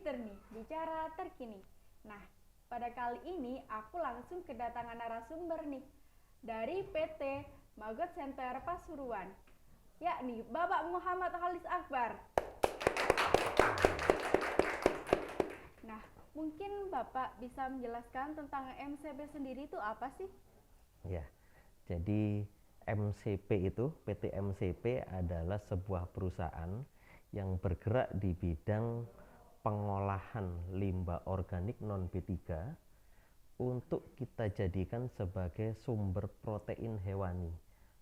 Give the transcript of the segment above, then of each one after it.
Twitter nih, bicara terkini. Nah, pada kali ini aku langsung kedatangan narasumber nih dari PT Magot Center Pasuruan, yakni Bapak Muhammad Halis Akbar. Nah, mungkin Bapak bisa menjelaskan tentang MCP sendiri itu apa sih? Ya, jadi PT MCP adalah sebuah perusahaan yang bergerak di bidang pengolahan limbah organik non B3 untuk kita jadikan sebagai sumber protein hewani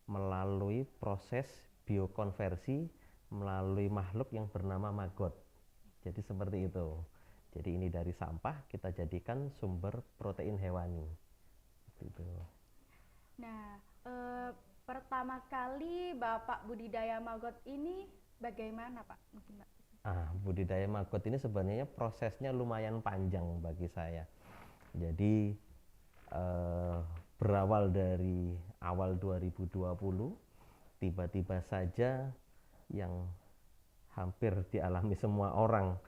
melalui proses biokonversi melalui makhluk yang bernama maggot. Jadi seperti itu. Jadi ini dari sampah kita jadikan sumber protein hewani. Gitu. Nah, pertama kali Bapak budidaya maggot ini bagaimana, Pak? Mungkin Pak. Budidaya maggot ini sebenarnya prosesnya lumayan panjang bagi saya. Jadi berawal dari awal 2020, tiba-tiba saja yang hampir dialami semua orang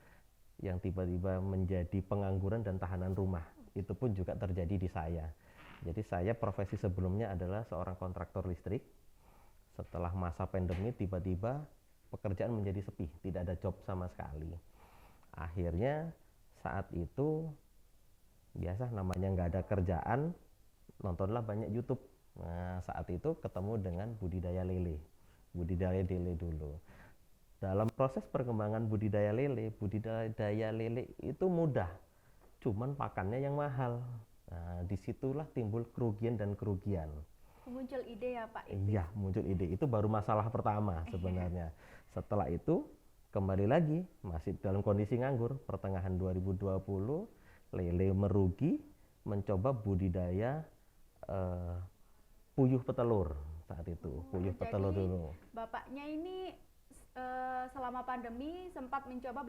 yang tiba-tiba menjadi pengangguran dan tahanan rumah. Itu pun juga terjadi di saya. Jadi saya profesi sebelumnya adalah seorang kontraktor listrik. Setelah masa pandemi tiba-tiba pekerjaan menjadi sepi, tidak ada job sama sekali. Akhirnya saat itu biasa namanya nggak ada kerjaan, nontonlah banyak YouTube. Nah, saat itu ketemu dengan budidaya lele dulu. Dalam proses perkembangan budidaya lele itu mudah, cuman pakannya yang mahal. Nah, disitulah timbul kerugian dan kerugian. Muncul ide ya Pak? Iya, muncul ide. Itu baru masalah pertama sebenarnya. Setelah itu kembali lagi masih dalam kondisi nganggur. Pertengahan 2020 lele merugi, mencoba budidaya puyuh petelur saat itu. Puyuh petelur dulu. Bapaknya ini selama pandemi sempat mencoba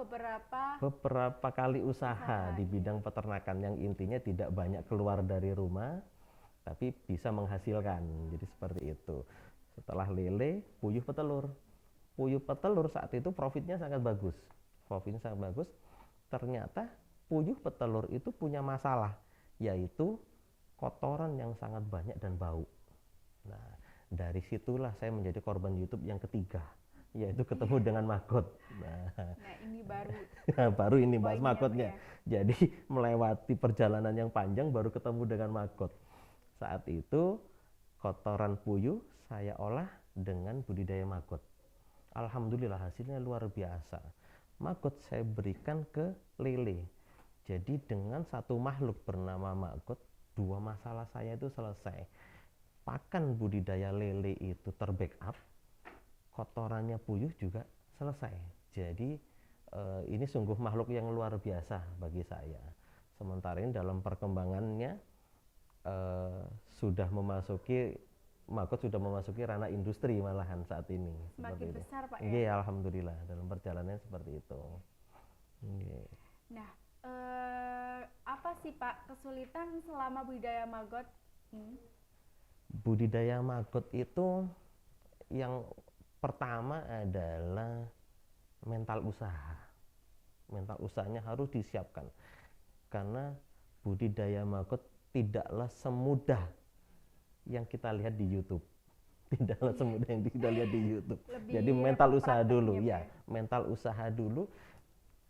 beberapa kali usaha di bidang peternakan yang intinya tidak banyak keluar dari rumah tapi bisa menghasilkan. Jadi seperti itu. Setelah lele, puyuh petelur. Puyuh petelur saat itu profitnya sangat bagus. Ternyata puyuh petelur itu punya masalah, yaitu kotoran yang sangat banyak dan bau. Nah, dari situlah saya menjadi korban YouTube yang ketiga, yaitu ketemu dengan maggot. Nah ini baru. baru ini bahas maggotnya. Ya? Jadi melewati perjalanan yang panjang baru ketemu dengan maggot. Saat itu kotoran puyuh saya olah dengan budidaya maggot. Alhamdulillah hasilnya luar biasa. Maggot saya berikan ke lele. Jadi dengan satu makhluk bernama maggot, dua masalah saya itu selesai. Pakan budidaya lele itu terbackup, kotorannya puyuh juga selesai. Jadi ini sungguh makhluk yang luar biasa bagi saya. Sementara ini dalam perkembangannya maggot sudah memasuki ranah industri malahan saat ini. Semakin besar Pak ya? Iya, alhamdulillah dalam perjalanannya seperti itu. Nah, apa sih Pak kesulitan selama budidaya maggot ini? Budidaya maggot itu yang pertama adalah mental usaha. Mental usahanya harus disiapkan karena budidaya maggot tidaklah semudah yang kita lihat di YouTube. Tidaklah semudah yang kita lihat di YouTube. Jadi mental usaha dulu ya. Mental usaha dulu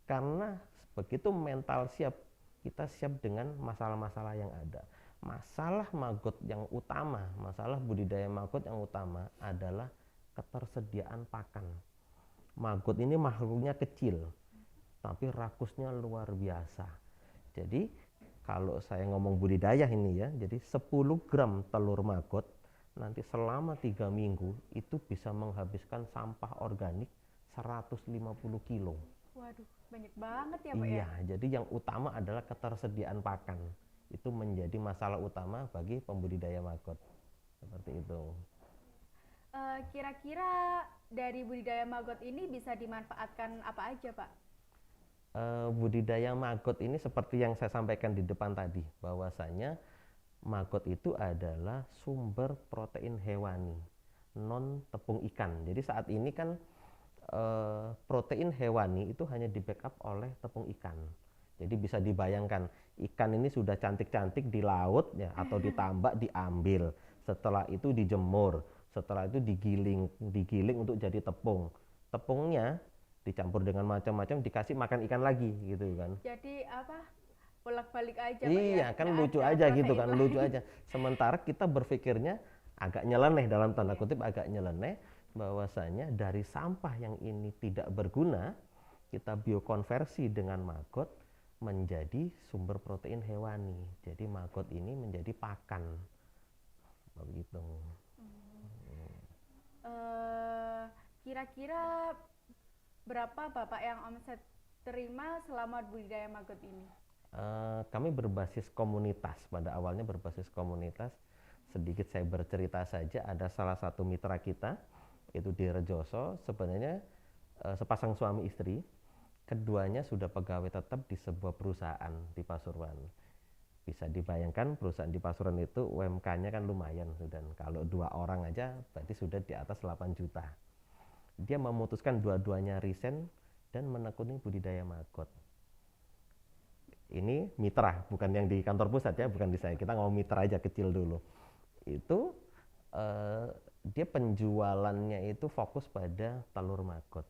karena begitu mental siap, kita siap dengan masalah-masalah yang ada. Masalah maggot yang utama, masalah budidaya maggot yang utama adalah ketersediaan pakan. Maggot ini makhluknya kecil, tapi rakusnya luar biasa. Jadi kalau saya ngomong budidaya ini ya, jadi 10 gram telur maggot nanti selama 3 minggu itu bisa menghabiskan sampah organik 150 kilo. Waduh, banyak banget ya Pak ya? Iya, jadi yang utama adalah ketersediaan pakan. Itu menjadi masalah utama bagi pembudidaya maggot. Seperti itu. Kira-kira dari budidaya maggot ini bisa dimanfaatkan apa aja Pak? Budidaya maggot ini seperti yang saya sampaikan di depan tadi, bahwasanya maggot itu adalah sumber protein hewani non tepung ikan. Jadi saat ini kan protein hewani itu hanya di backup oleh tepung ikan. Jadi bisa dibayangkan ikan ini sudah cantik-cantik di laut ya, atau ditambak, diambil. Setelah itu dijemur, setelah itu digiling untuk jadi tepung. Tepungnya dicampur dengan macam-macam, dikasih makan ikan lagi gitu kan. Jadi apa? Bolak-balik aja Pak Iya, ya. kan Nggak lucu ada aja gitu protein kan, lain. lucu aja. Sementara kita berpikirnya agak nyeleneh, dalam tanda kutip agak nyeleneh, bahwasanya dari sampah yang ini tidak berguna, kita biokonversi dengan maggot menjadi sumber protein hewani. Jadi maggot ini menjadi pakan. Begitu. Kira-kira berapa Bapak yang omset terima selama budidaya maggot ini? Kami berbasis komunitas, pada awalnya berbasis komunitas. Sedikit saya bercerita saja, ada salah satu mitra kita, itu di Rejoso, sebenarnya sepasang suami istri, keduanya sudah pegawai tetap di sebuah perusahaan di Pasuruan. Bisa dibayangkan perusahaan di Pasuruan itu UMK-nya kan lumayan, dan kalau 2 orang aja berarti sudah di atas 8 juta. Dia memutuskan dua-duanya resign dan menekuni budidaya maggot. Ini mitra, bukan yang di kantor pusat ya, bukan di saya. Kita ngomong mitra aja kecil dulu. Itu dia penjualannya itu fokus pada telur maggot.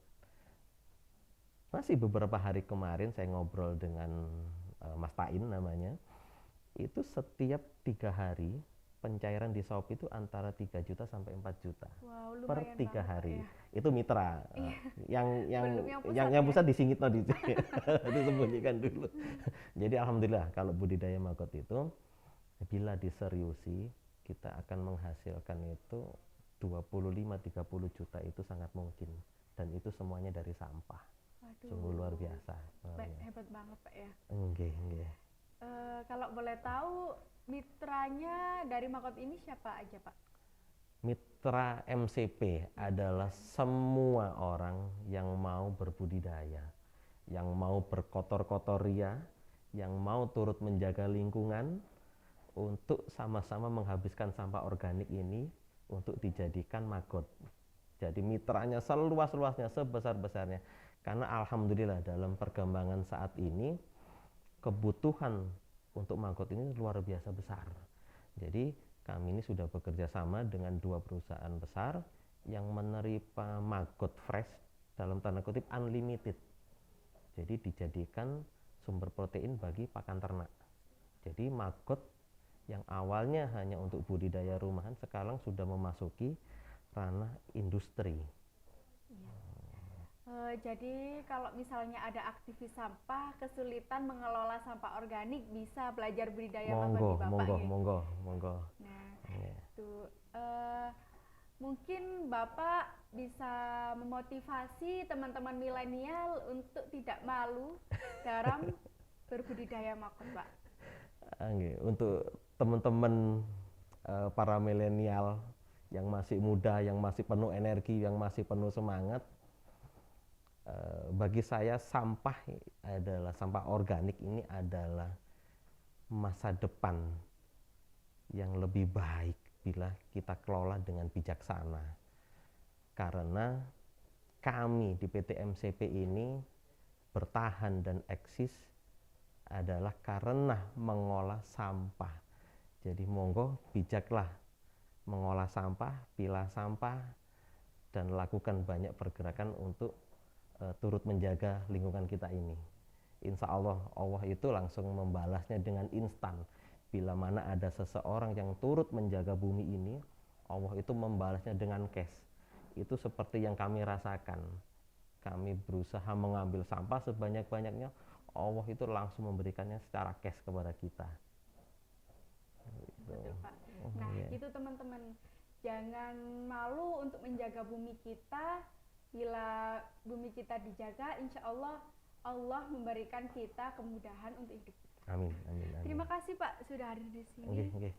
Masih beberapa hari kemarin saya ngobrol dengan Mas Tain namanya, itu setiap 3 hari pencairan di Shopee itu antara 3 juta sampai 4 juta. Wow, Per lumayan 3 banget, Pak, hari. ya. Itu mitra. Yang Belum yang pusat yang ya? pusat disingitno di disembunyikan dulu. Jadi alhamdulillah kalau budidaya maggot itu bila diseriusi kita akan menghasilkan itu 25-30 juta itu sangat mungkin, dan itu semuanya dari sampah. Waduh. Sungguh luar biasa. Hebat banget Pak ya. Nggih, nggih. Kalau boleh tahu mitranya dari maggot ini siapa aja Pak? Mitra MCP adalah semua orang yang mau berbudidaya, yang mau berkotor-kotoria, yang mau turut menjaga lingkungan untuk sama-sama menghabiskan sampah organik ini untuk dijadikan maggot. Jadi mitranya seluas-luasnya, sebesar-besarnya. Karena alhamdulillah dalam perkembangan saat ini kebutuhan untuk maggot ini luar biasa besar. Jadi kami ini sudah bekerja sama dengan 2 perusahaan besar yang menerima maggot fresh dalam tanda kutip unlimited. Jadi dijadikan sumber protein bagi pakan ternak. Jadi maggot yang awalnya hanya untuk budidaya rumahan sekarang sudah memasuki ranah industri. Jadi kalau misalnya ada aktivis sampah kesulitan mengelola sampah organik bisa belajar budidaya maggot di Bapak ya? Monggo. Nah, itu mungkin Bapak bisa memotivasi teman-teman milenial untuk tidak malu dalam berbudidaya maggot, Pak. Untuk teman-teman para milenial yang masih muda, yang masih penuh energi, yang masih penuh semangat, bagi saya sampah organik ini adalah masa depan yang lebih baik bila kita kelola dengan bijaksana. Karena kami di PT MCP ini bertahan dan eksis adalah karena mengolah sampah. Jadi monggo bijaklah mengolah sampah, pilah sampah, dan lakukan banyak pergerakan untuk turut menjaga lingkungan kita ini. Insya Allah, Allah itu langsung membalasnya dengan instan. Bila mana ada seseorang yang turut menjaga bumi ini, Allah itu membalasnya dengan cash. Itu seperti yang kami rasakan. Kami berusaha mengambil sampah sebanyak-banyaknya, Allah itu langsung memberikannya secara cash kepada kita. Betul, Pak. Nah, itu teman-teman, jangan malu untuk menjaga bumi kita. Bila bumi kita dijaga, insya Allah Allah memberikan kita kemudahan untuk hidup. Amin. Terima kasih Pak sudah hadir di sini. Oke.